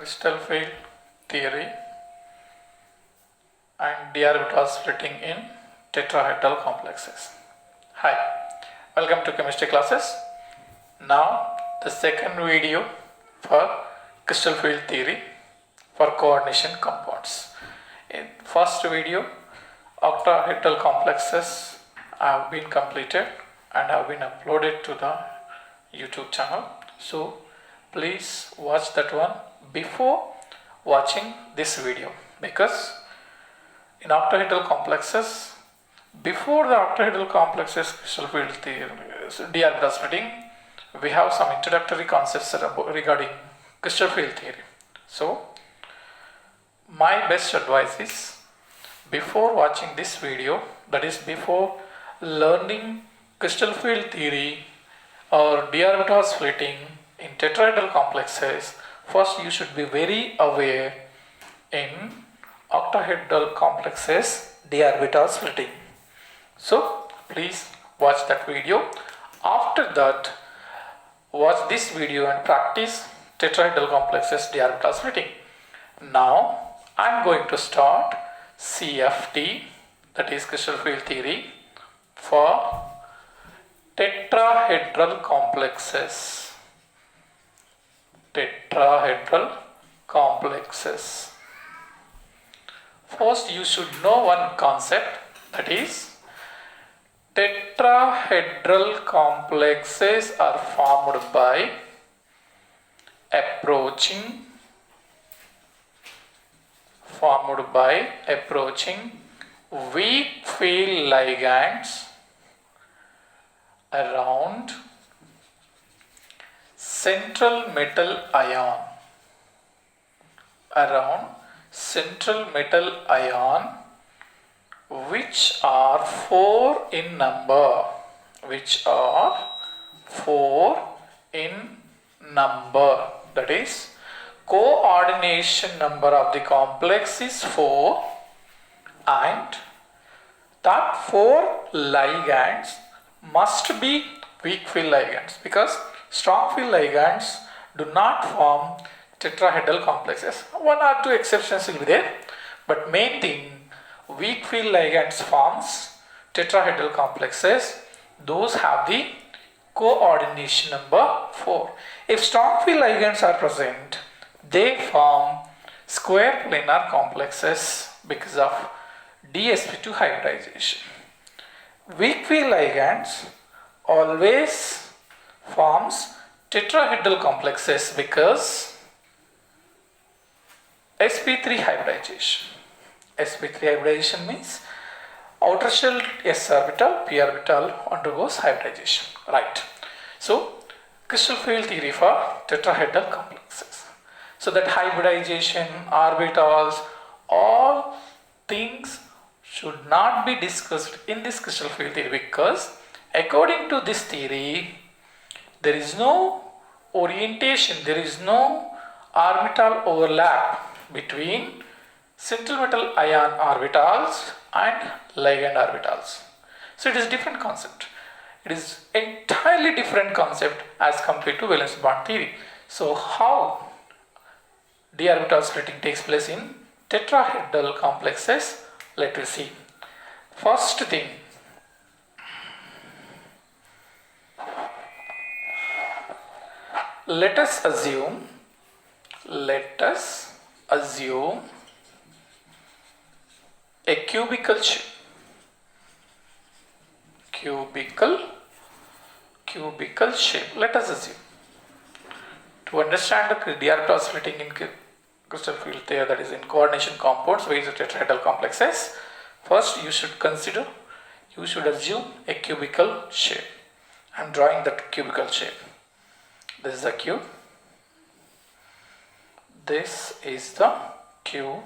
crystal field theory and d orbital splitting in tetrahedral complexes. Hi, welcome to chemistry classes. Now the second video for crystal field theory for coordination compounds. In first video, octahedral complexes have been completed and have been uploaded to the YouTube channel. So please watch that one before watching this video, because in octahedral complexes, before the octahedral complexes crystal field theory, d orbital splitting, we have some introductory concepts regarding crystal field theory. So my best advice is, before watching this video, that is before learning crystal field theory or d orbital splitting in tetrahedral complexes, first you should be very aware in octahedral complexes d orbital splitting. So please watch that video. After that, watch this video and practice tetrahedral complexes d orbital splitting. Now I am going to start CFT, that is crystal field theory for tetrahedral complexes. Tetrahedral complexes. First you should know one concept, that is tetrahedral complexes are formed by approaching weak field ligands around central metal ion, which are four in number, that is coordination number of the complex is 4, and that 4 ligands must be weak field ligands, because strong field ligands do not form tetrahedral complexes. One or two exceptions will be there, but main thing, weak field ligands forms tetrahedral complexes. Those have the coordination number 4. If strong field ligands are present, they form square planar complexes because of dsp2 hybridization. Weak field ligands always forms tetrahedral complexes because sp3 hybridization. sp3 hybridization means outer shell s orbital, p orbital undergoes hybridization, right? So crystal field theory for tetrahedral complexes. So that hybridization, orbitals, all things should not be discussed in this crystal field theory, because according to this theory, there is no orientation, there is no orbital overlap between central metal ion orbitals and ligand orbitals. So it is different concept. It is entirely different concept as compared to valence bond theory. So how d orbital splitting takes place in tetrahedral complexes, let us see. First thing, let us assume a cubical shape. Cubical shape. Let us assume. To understand the d orbital splitting in crystal field theory, that is in coordination compounds with tetrahedral complexes, first you should assume a cubical shape. I am drawing that cubical shape. This is the cube. This is the cube.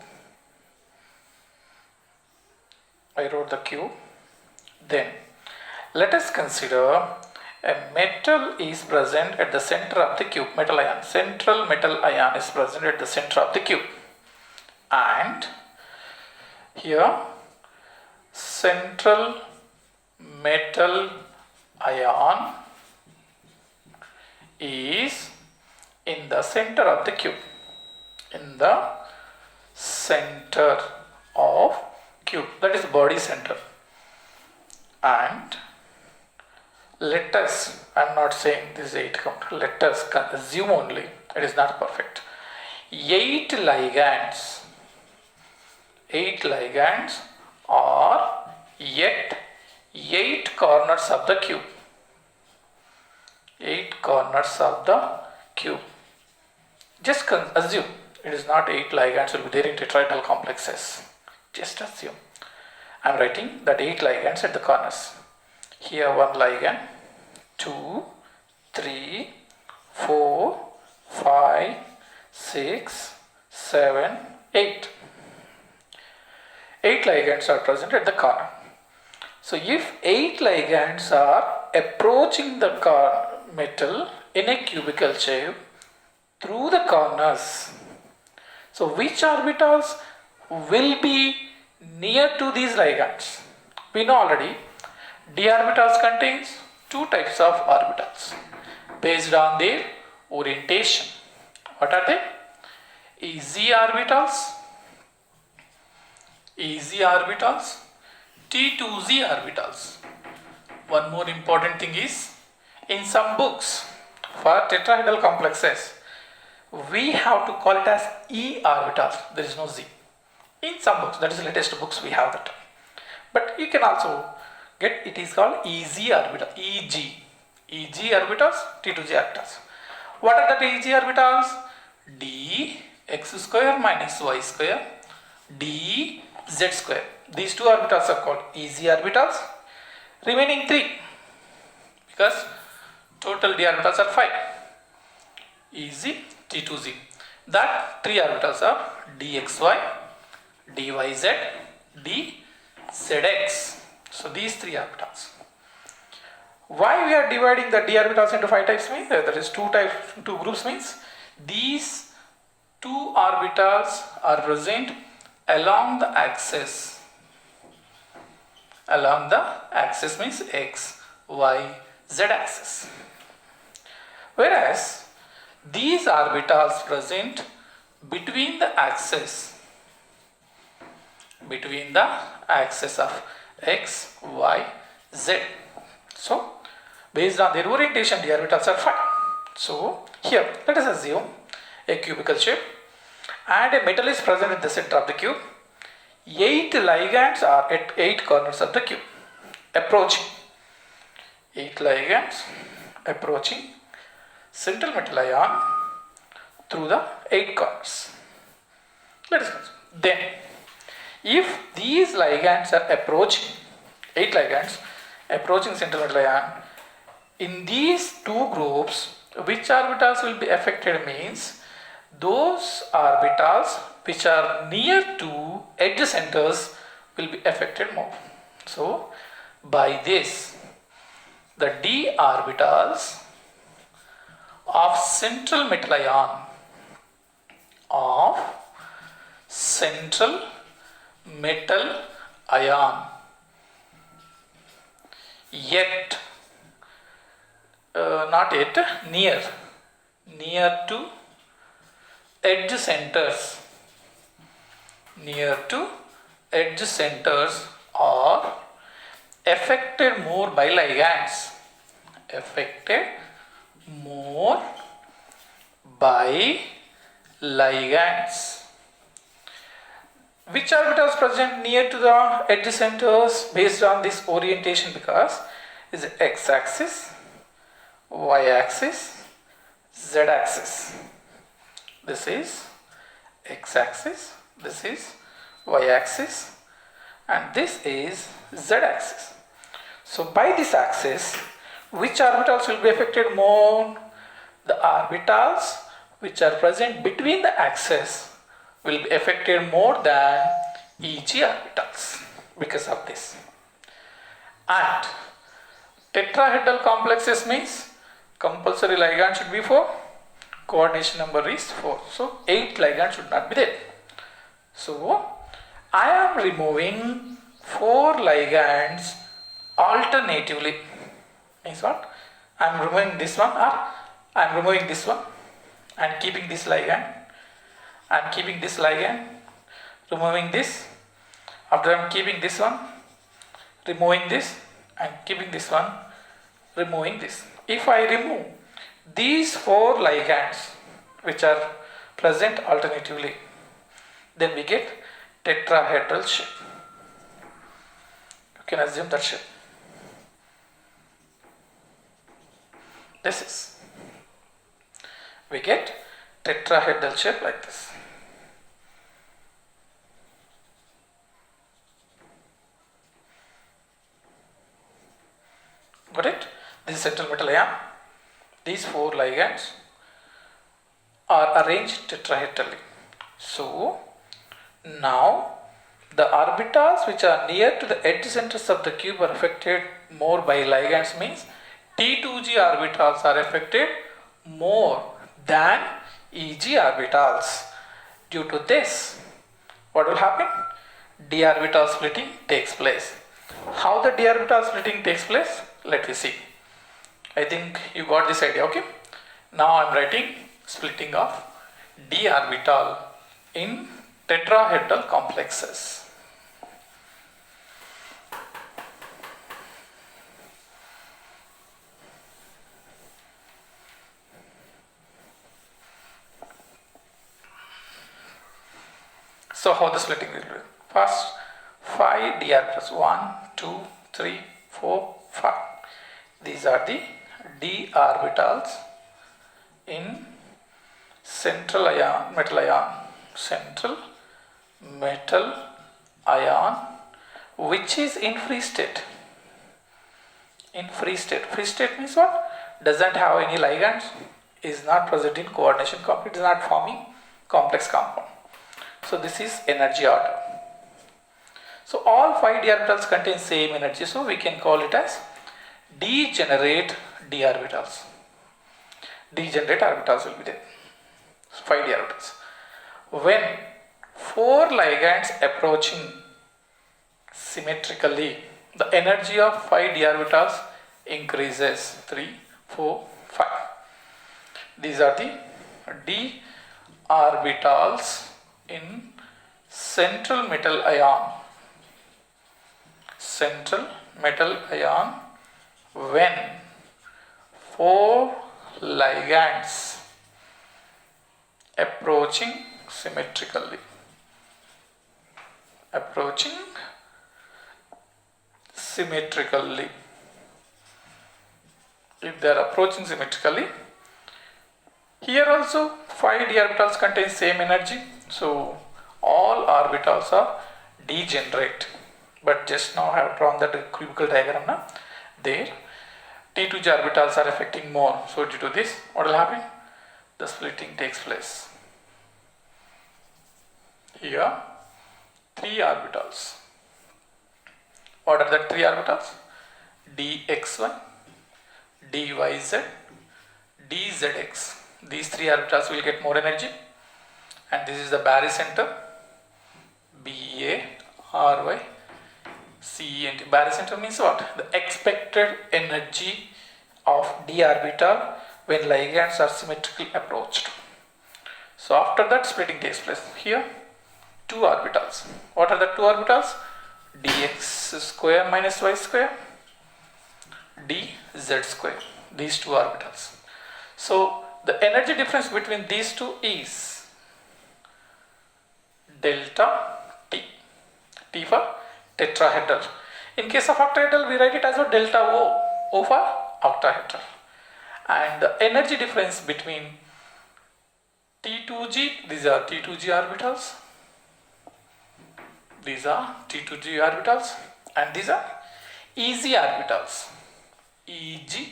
I wrote the cube. Then let us consider a metal is present at the center of the cube. Central metal ion is present at the center of the cube, and here central metal ion is in the center of the cube. in the center of cube, that is body center. And let us, I am not saying this is 8 count, let us assume only, it is not perfect. 8 ligands are yet 8 corners of the cube. 8 corners of the cube. Just assume it is not 8 ligands will be there in tetrahedral complexes. Just assume. I am writing that 8 ligands at the corners. Here 1 ligand, 2, 3, 4, 5, 6, 7, 8. 8 ligands are present at the corner. So if 8 ligands are approaching the metal in a cubical shape through the corners, so which orbitals will be near to these ligands? We know already d orbitals contains 2 types of orbitals based on their orientation. What are they? Easy orbitals, T2z orbitals. One more important thing is, in some books for tetrahedral complexes we have to call it as E orbitals. There is no Z. In some books, that is latest books, we have that. But you can also get, it is called EG orbital, EG orbitals, T2z orbitals. What are the EG orbitals? D x square minus y square, d z square. These 2 orbitals are called EG orbitals. Remaining 3, because total d orbitals are 5. EG, T2z. That 3 orbitals are dxy, dyz, dzx. So these 3 orbitals. Why we are dividing the d orbitals into 5 types means there is 2 groups means these 2 orbitals are present along the axis. Along the axis means x, y, z axis. Whereas these orbitals present between the axis of x, y, z. So based on their orientation, the orbitals are 5. So here let us assume a cubical shape and a metal is present in the center of the cube. 8 ligands are at 8 corners of the cube approaching. 8 ligands approaching central metal ion through the 8 corners. Let us consider. Then if these ligands are approaching, 8 ligands approaching central metal ion, in these 2 groups, which orbitals will be affected means those orbitals which are near to edge centers will be affected more. So by this, the d orbitals of central metal ion yet not yet, near to edge centers are affected more by ligands. Which orbitals present near to the edge centers based on this orientation? Because is x-axis, y-axis, z-axis. This is x-axis, this is y-axis, and this is z-axis. So by this axis, which orbitals will be affected more? The orbitals which are present between the axes will be affected more than EG orbitals because of this. And tetrahedral complexes means compulsory ligand should be 4, coordination number is 4. So 8 ligands should not be there. So I am removing 4 ligands alternatively. Means what? I am removing this one or I am removing this one and keeping this ligand, I am keeping this ligand, removing this. After I am keeping this one, removing this, and keeping this one, removing this. If I remove these 4 ligands which are present alternatively, then we get tetrahedral shape. You can assume that shape. This is. We get tetrahedral shape like this. Got it? This is central metal ion. These 4 ligands are arranged tetrahedrally. So now the orbitals which are near to the edge centers of the cube are affected more by ligands, means T2g orbitals are affected more than Eg orbitals. Due to this, what will happen? D orbital splitting takes place. How the d orbital splitting takes place? Let me see. I think you got this idea, okay? Now I am writing splitting of d orbital in tetrahedral complexes. So how the splitting will be? First 5 d orbitals, 1, 2, 3, 4, 5. These are the d orbitals in central ion, metal ion, central metal ion, which is in free state. In free state. Free state means what? Doesn't have any ligands, is not present in coordination compound, is not forming complex compound. So this is energy order. So all 5 d orbitals contain same energy, so we can call it as degenerate d orbitals. Degenerate orbitals will be there. 5 d orbitals. When 4 ligands approaching symmetrically, the energy of 5 d orbitals increases. 3, 4, 5. These are the d orbitals in central metal ion. Central metal ion when 4 ligands approaching symmetrically. Approaching symmetrically. If they are approaching symmetrically, here also 5 d orbitals contain same energy, so all orbitals are degenerate. But just now I have drawn that cubical diagram now. There T2g orbitals are affecting more, so due to this, what will happen? The splitting takes place. Here 3 orbitals. What are the 3 orbitals? dxy, dyz, dzx. These 3 orbitals will get more energy, and this is the barycenter, Ba, Ry, Ce, and barycenter means what? The expected energy of d orbital when ligands are symmetrically approached. So after that, splitting takes place. Here 2 orbitals. What are the 2 orbitals? dx square minus y square, dz square. These 2 orbitals. So the energy difference between these two is delta T. T for tetrahedral. In case of octahedral, we write it as a delta O. O for octahedral. And the energy difference between T2g, these are T2g orbitals. These are T2g orbitals, and these are Eg orbitals. Eg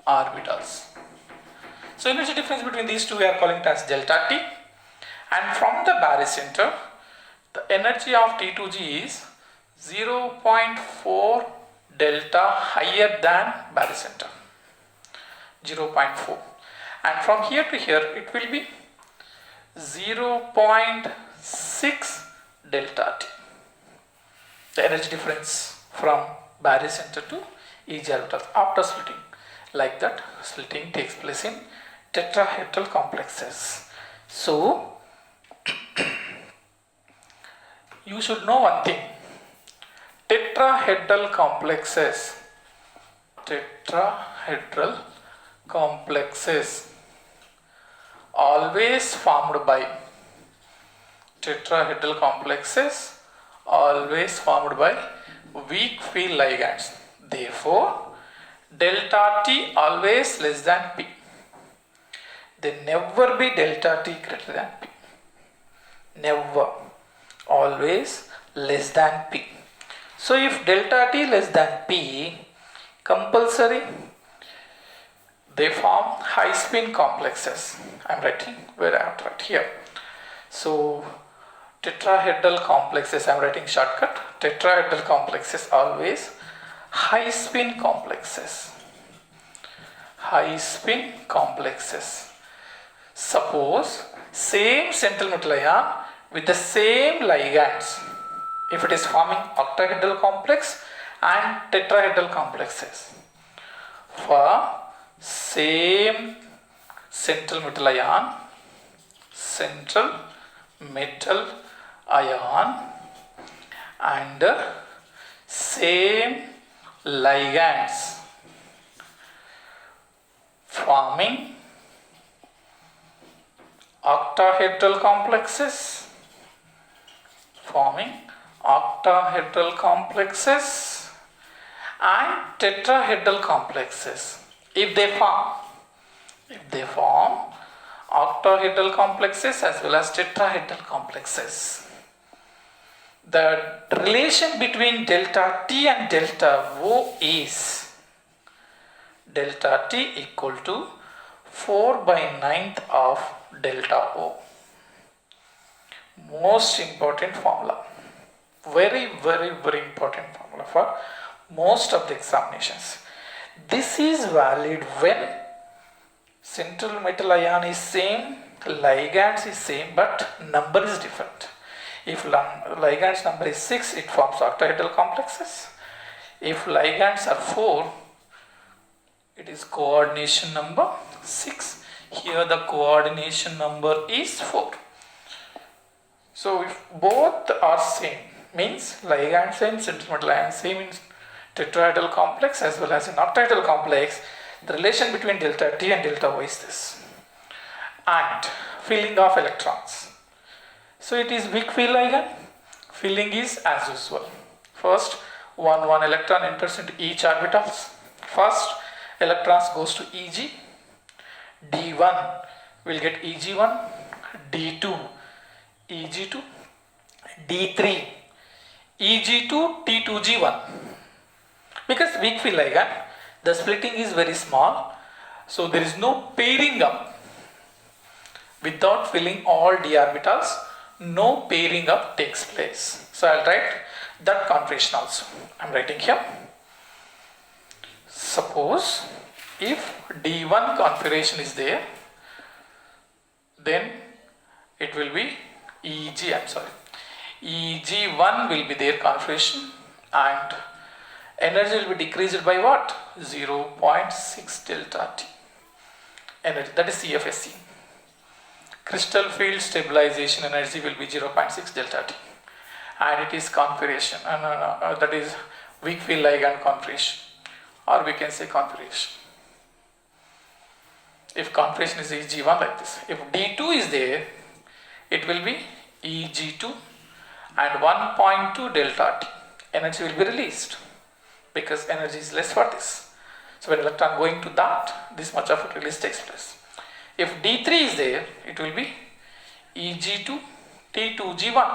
orbitals. So energy difference between these two we are calling it as delta T, and from the barycenter the energy of T2g is 0.4 delta higher than barycenter, 0.4, and from here to here it will be 0.6 delta T. The energy difference from barycenter to Eg orbitals after splitting. Like that, splitting takes place in tetrahedral complexes. So you should know one thing. Tetrahedral complexes always formed by weak field ligands. Therefore, delta T always less than P. They never be delta T greater than P. Never. Always less than P. So if delta T less than P, compulsory they form high spin complexes. I am writing where I have to write here. So tetrahedral complexes, I am writing shortcut. Tetrahedral complexes always high spin complexes. High spin complexes. Suppose same central metal ion with the same ligands. If it is forming octahedral complex and tetrahedral complexes. For same central metal ion and same ligands forming octahedral complexes and tetrahedral complexes. If they form octahedral complexes as well as tetrahedral complexes, the relation between delta T and delta O is delta T equal to 4/9 of delta O. Most important formula. Very important formula for most of the examinations. This is valid when central metal ion is same, ligands is same, but number is different. If ligands number is 6, it forms octahedral complexes. If ligands are 4, it is coordination number 6. Here the coordination number is 4. So if both are same, means ligand same, central metal ion same in tetrahedral complex as well as in octahedral complex, the relation between delta T and delta O is this. And filling of electrons. So it is weak field ligand. Filling is as usual. First, one electron enters into each orbitals. First electrons goes to Eg. D1 will get Eg1, D2 Eg2, D3 Eg2, T2G1. Because weak field ligand, the splitting is very small, so there is no pairing up. Without filling all d orbitals, no pairing up takes place. So I'll write that configuration also. I'm writing here. Suppose if D1 configuration is there, then it will be Eg1 will be their configuration, and energy will be decreased by what? 0.6 delta T. Energy, that is CFSE. Crystal field stabilization energy will be 0.6 delta T, and it is configuration, that is weak field ligand configuration, or we can say configuration. If configuration is Eg1 like this, if D2 is there, it will be Eg2 and 1.2 delta T. Energy will be released because energy is less for this. So when electron going to that, this much of release takes place. If D3 is there, it will be Eg2 T2G1,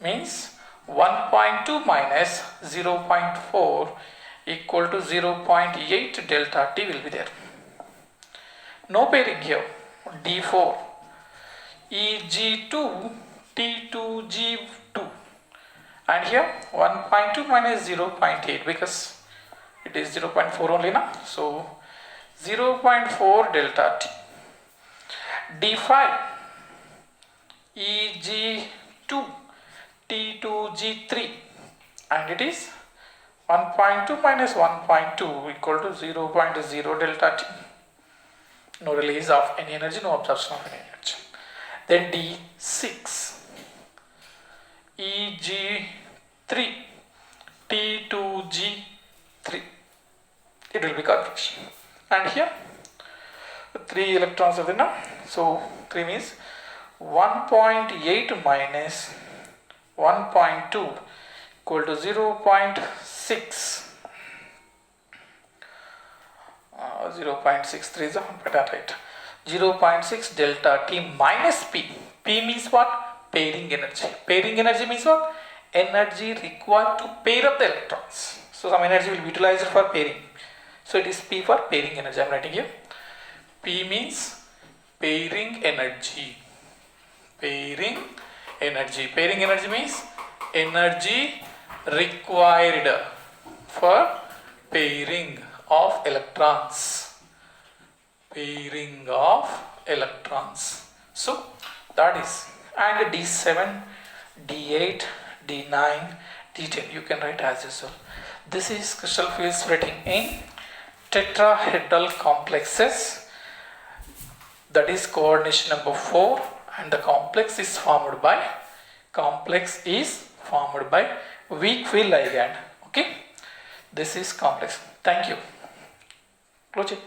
means 1.2 minus 0.4 equal to 0.8 delta T will be there. No pairing here. D4 Eg2 T2G2, and here 1.2 minus 0.8 because it is 0.4 only now, so 0.4 delta T. D5 Eg2 T2G3, and it is 1.2 minus 1.2 equal to 0.0 delta T. No release of any energy, no absorption of any energy. Then D6 3 T2G3, it will be configuration. And here 3 electrons are there. So 3 means 1.8 minus 1.2 equal to 0.6. 0.63 is the right. 0.6 delta T minus P. P means what? Pairing energy. Pairing energy means what? Energy required to pair up the electrons. So some energy will be utilized for pairing. So it is P for pairing energy. I am writing here. P means pairing energy. Pairing energy. Pairing energy means energy required for pairing of electrons. Pairing of electrons. So that is, and D7, D8, D9, D10 you can write as usual. This is crystal field splitting in tetrahedral complexes. That is coordination number 4, and the complex is formed by weak field ligand. Okay, this is complex. Thank you. Close it.